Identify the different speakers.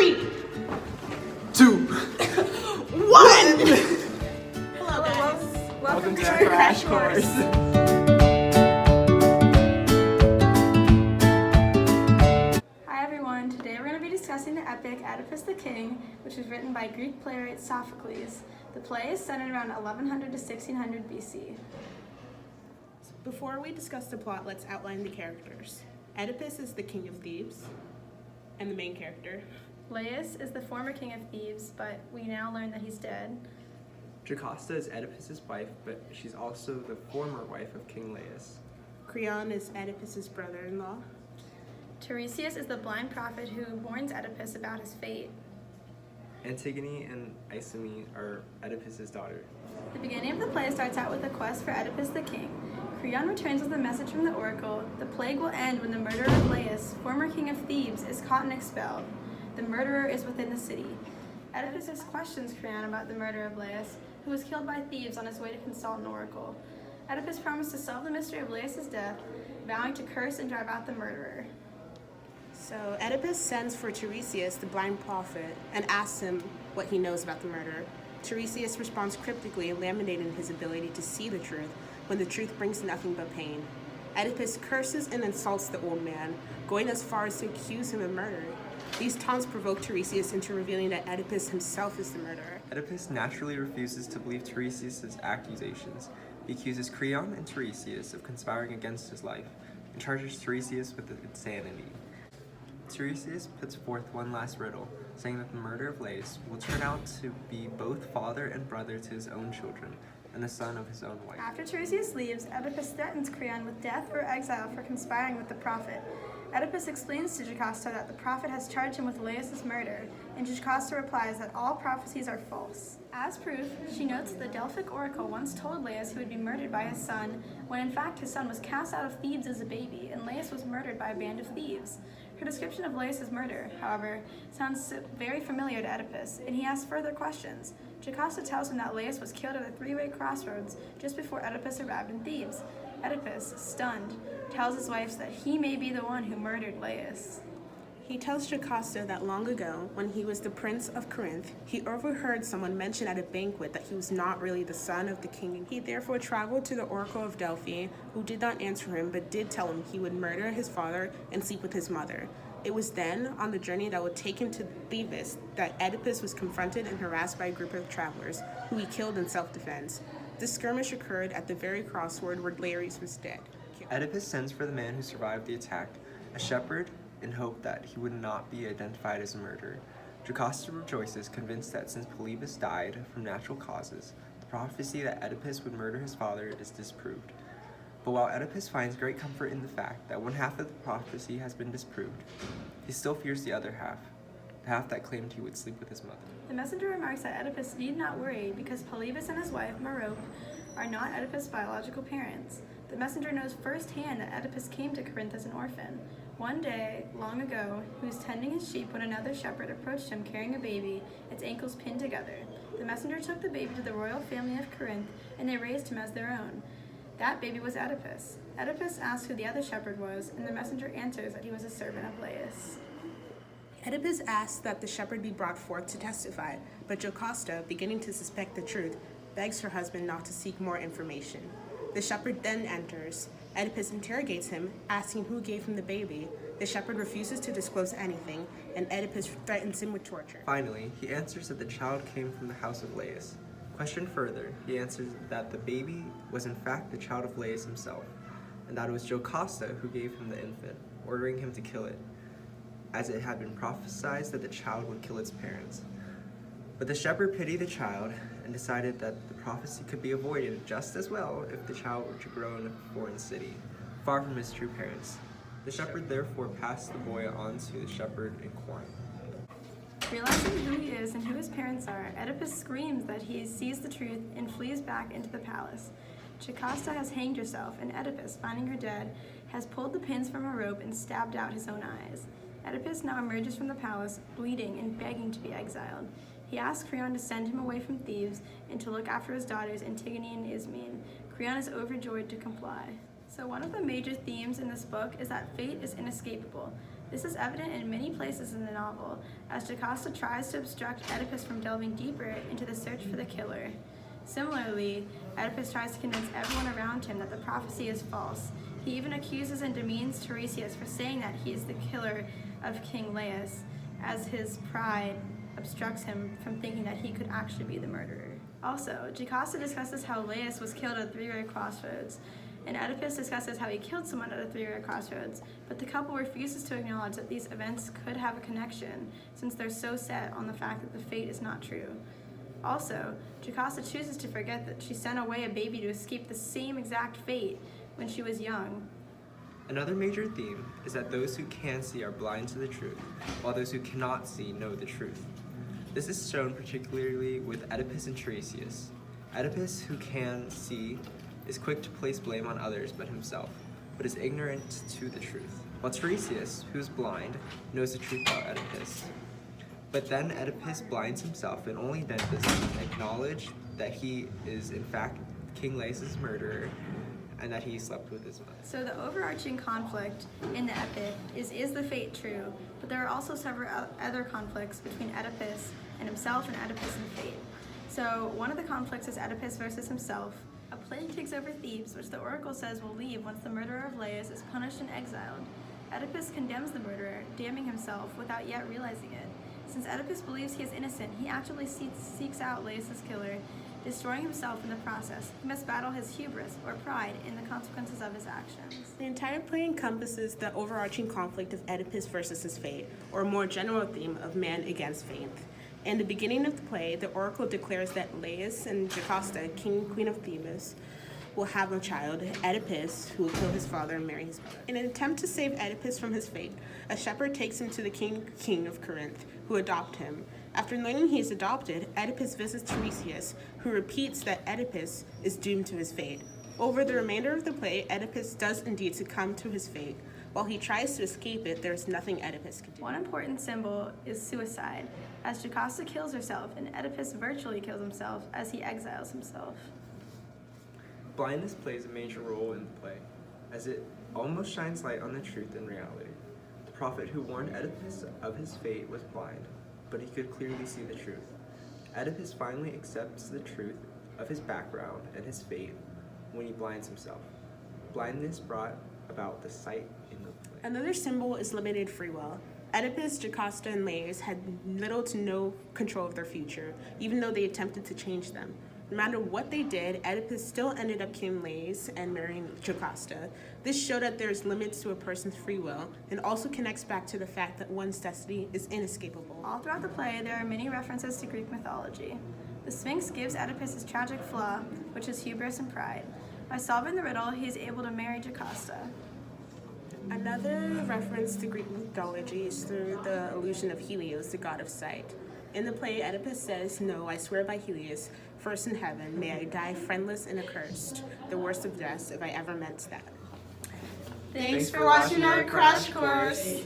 Speaker 1: 3, 2, 1!
Speaker 2: Hello guys.
Speaker 1: Welcome to our crash course.
Speaker 2: Hi everyone, today we're going to be discussing the epic Oedipus the King, which was written by Greek playwright Sophocles. The play is centered around 1100 to 1600 BC.
Speaker 3: Before we discuss the plot, let's outline the characters. Oedipus is the king of Thebes, and the main character.
Speaker 2: Laius is the former king of Thebes, but we now learn that he's dead.
Speaker 1: Jocasta is Oedipus's wife, but she's also the former wife of King Laius.
Speaker 3: Creon is Oedipus's brother-in-law.
Speaker 2: Tiresias is the blind prophet who warns Oedipus about his fate.
Speaker 1: Antigone and Isome are Oedipus's daughter.
Speaker 2: The beginning of the play starts out with a quest for Oedipus the king. Creon returns with a message from the oracle. The plague will end when the murderer of Laius, former king of Thebes, is caught and expelled. The murderer is within the city. Oedipus questions Creon about the murder of Laius, who was killed by thieves on his way to consult an oracle. Oedipus promised to solve the mystery of Laius' death, vowing to curse and drive out the murderer.
Speaker 3: So Oedipus sends for Tiresias, the blind prophet, and asks him what he knows about the murder. Tiresias responds cryptically, laminating his ability to see the truth when the truth brings nothing but pain. Oedipus curses and insults the old man, going as far as to accuse him of murder. These taunts provoke Tiresias into revealing that Oedipus himself is the murderer.
Speaker 1: Oedipus naturally refuses to believe Tiresias' accusations. He accuses Creon and Tiresias of conspiring against his life and charges Tiresias with insanity. Tiresias puts forth one last riddle, saying that the murder of Laius will turn out to be both father and brother to his own children, and the son of his own wife.
Speaker 2: After Tiresias leaves, Oedipus threatens Creon with death or exile for conspiring with the prophet. Oedipus explains to Jocasta that the prophet has charged him with Laius' murder, and Jocasta replies that all prophecies are false. As proof, she notes that the Delphic oracle once told Laius he would be murdered by his son, when in fact his son was cast out of Thebes as a baby, and Laius was murdered by a band of thieves. Her description of Laius' murder, however, sounds very familiar to Oedipus, and he asks further questions. Jocasta tells him that Laius was killed at a three-way crossroads just before Oedipus arrived in Thebes. Oedipus, stunned, tells his wife that he may be the one who murdered Laius.
Speaker 3: He tells Jocasta that long ago, when he was the prince of Corinth, he overheard someone mention at a banquet that he was not really the son of the king. He therefore traveled to the oracle of Delphi, who did not answer him, but did tell him he would murder his father and sleep with his mother. It was then, on the journey that would take him to Thebes, that Oedipus was confronted and harassed by a group of travelers, who he killed in self-defense. This skirmish occurred at the very crossroad where Laius was dead.
Speaker 1: Oedipus sends for the man who survived the attack, a shepherd, in hope that he would not be identified as a murderer. Jocasta rejoices, convinced that since Polybus died from natural causes, the prophecy that Oedipus would murder his father is disproved. But while Oedipus finds great comfort in the fact that one half of the prophecy has been disproved, he still fears the other half, the half that claimed he would sleep with his mother.
Speaker 2: The messenger remarks that Oedipus need not worry because Polybus and his wife, Merope, are not Oedipus' biological parents. The messenger knows firsthand that Oedipus came to Corinth as an orphan. One day, long ago, he was tending his sheep when another shepherd approached him carrying a baby, its ankles pinned together. The messenger took the baby to the royal family of Corinth, and they raised him as their own. That baby was Oedipus. Oedipus asks who the other shepherd was, and the messenger answers that he was a servant of Laius.
Speaker 3: Oedipus asks that the shepherd be brought forth to testify, but Jocasta, beginning to suspect the truth, begs her husband not to seek more information. The shepherd then enters. Oedipus interrogates him, asking who gave him the baby. The shepherd refuses to disclose anything, and Oedipus threatens him with torture.
Speaker 1: Finally, he answers that the child came from the house of Laius. Questioned further, he answers that the baby was in fact the child of Laius himself, and that it was Jocasta who gave him the infant, ordering him to kill it, as it had been prophesied that the child would kill its parents. But the shepherd pitied the child and decided that the prophecy could be avoided just as well if the child were to grow in a foreign city, far from his true parents. The shepherd therefore passed the boy on to the shepherd in Corinth.
Speaker 2: Realizing who he is and who his parents are, Oedipus screams that he sees the truth and flees back into the palace. Jocasta has hanged herself, and Oedipus, finding her dead, has pulled the pins from a rope and stabbed out his own eyes. Oedipus now emerges from the palace, bleeding and begging to be exiled. He asks Creon to send him away from Thebes and to look after his daughters Antigone and Isome. Creon is overjoyed to comply. So one of the major themes in this book is that fate is inescapable. This is evident in many places in the novel, as Jocasta tries to obstruct Oedipus from delving deeper into the search for the killer. Similarly, Oedipus tries to convince everyone around him that the prophecy is false. He even accuses and demeans Tiresias for saying that he is the killer of King Laius, as his pride obstructs him from thinking that he could actually be the murderer. Also, Jocasta discusses how Laius was killed at a three-way crossroads, and Oedipus discusses how he killed someone at a three-way crossroads, but the couple refuses to acknowledge that these events could have a connection, since they're so set on the fact that the fate is not true. Also, Jocasta chooses to forget that she sent away a baby to escape the same exact fate when she was young.
Speaker 1: Another major theme is that those who can see are blind to the truth, while those who cannot see know the truth. This is shown particularly with Oedipus and Tiresias. Oedipus, who can see, is quick to place blame on others but himself, but is ignorant to the truth, while Tiresias, who is blind, knows the truth about Oedipus. But then Oedipus blinds himself, and only then does he acknowledge that he is in fact King Laius' murderer, and that he slept with his mother.
Speaker 2: So the overarching conflict in the epic is the fate true? But there are also several other conflicts between Oedipus and himself and Oedipus and fate. So one of the conflicts is Oedipus versus himself. A plague takes over Thebes, which the oracle says will leave once the murderer of Laius is punished and exiled. Oedipus condemns the murderer, damning himself without yet realizing it. Since Oedipus believes he is innocent, he actively seeks out Laius' killer, destroying himself in the process. He must battle his hubris, or pride, in the consequences of his actions.
Speaker 3: The entire play encompasses the overarching conflict of Oedipus versus his fate, or a more general theme of man against fate. In the beginning of the play, the oracle declares that Laius and Jocasta, king and queen of Thebes, will have a child, Oedipus, who will kill his father and marry his mother. In an attempt to save Oedipus from his fate, a shepherd takes him to the king of Corinth, who adopt him. After learning he is adopted, Oedipus visits Tiresias, who repeats that Oedipus is doomed to his fate. Over the remainder of the play, Oedipus does indeed succumb to his fate. While he tries to escape it, there is nothing Oedipus can do.
Speaker 2: One important symbol is suicide, as Jocasta kills herself and Oedipus virtually kills himself as he exiles himself.
Speaker 1: Blindness plays a major role in the play, as it almost shines light on the truth and reality. The prophet who warned Oedipus of his fate was blind, but he could clearly see the truth. Oedipus finally accepts the truth of his background and his fate when he blinds himself. Blindness brought about the sight in the play.
Speaker 3: Another symbol is limited free will. Oedipus, Jocasta, and Laius had little to no control of their future, even though they attempted to change them. No matter what they did, Oedipus still ended up killing Laius and marrying Jocasta. This showed that there's limits to a person's free will, and also connects back to the fact that one's destiny is inescapable.
Speaker 2: All throughout the play, there are many references to Greek mythology. The Sphinx gives Oedipus his tragic flaw, which is hubris and pride. By solving the riddle, he is able to marry Jocasta.
Speaker 3: Another reference to Greek mythology is through the illusion of Helios, the god of sight. In the play, Oedipus says, "No, I swear by Helios, first in heaven, may I die friendless and accursed, the worst of deaths if I ever meant that."
Speaker 2: Thanks for watching our crash course.